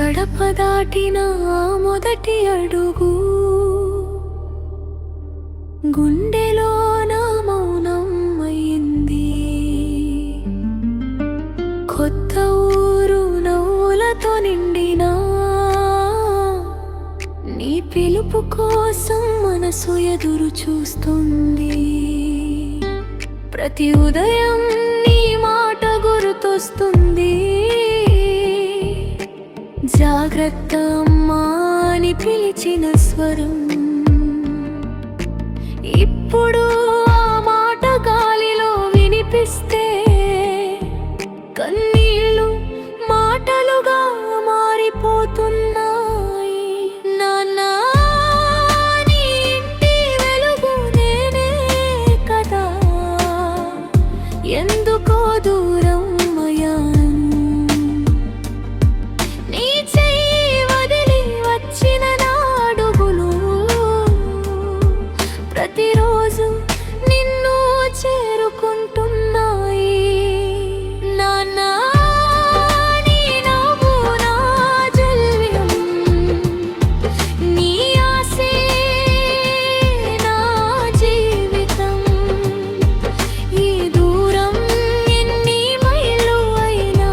గడప దాటిన మొదటి అడుగు గుండెలోన మౌనం అయింది. కొత్త ఊరు నవ్వులతో నిండిన నీ పిలుపు కోసం మనసు ఎదురు చూస్తుంది. ప్రతి ఉదయం నీ మాట గుర్తొస్తుంది. జాగ్రత్త అమ్మా అని పిలిచిన స్వరం ఇప్పుడు ఆ మాట గాలిలో వినిపిస్తే కన్నీళ్ళు మాటలుగా మారిపోతున్నాయి. నాన్నా నీ ఇంటి వెలుగు నేనే కదా, ఎందుకో దూరం ప్రతిరోజు నిన్ను చేరుకుంటున్నాయి. నాన్నా నీ నవ్వు నా జల్వ్యం, నీ ఆశే నా జీవితం. ఈ దూరం ఎన్ని మైళ్ళు అయినా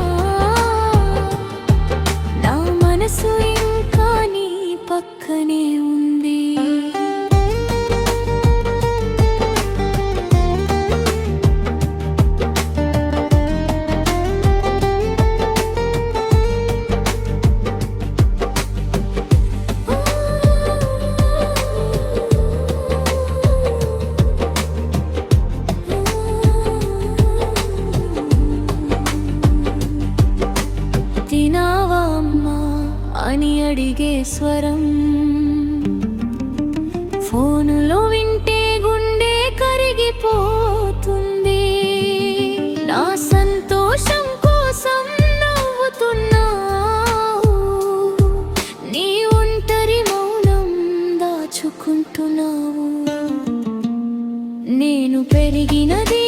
నా మనసు ఇంకా నీ పక్కనే ఉంది. తినావా అమ్మా అని అడిగే స్వరం ఫోనులో వింటే గుండె కరిగిపోతుంది. నా సంతోషం కోసం నవ్వుతున్నావు, నీ ఒంటరి మౌనం దాచుకుంటున్నావు. నేను పెరిగినది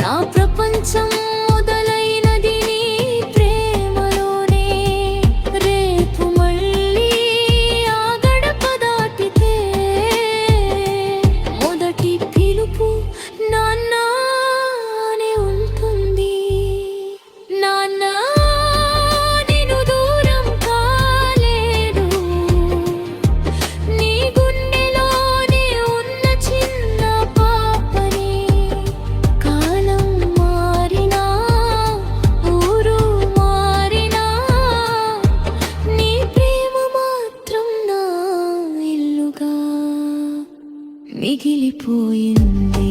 నా ప్రపంచం మొదలైనది నీ ప్రేమలోనే. రేపు మళ్ళీ ఆ గడప దాటితే మొదటి పిలుపు నాన్నా అని ఉంటుంది. నాన్నా నేను దూరం కాలేదు, నీ గుండెలోనే ఉన్న చిన్న పాపని. మిగిలిపోయింది.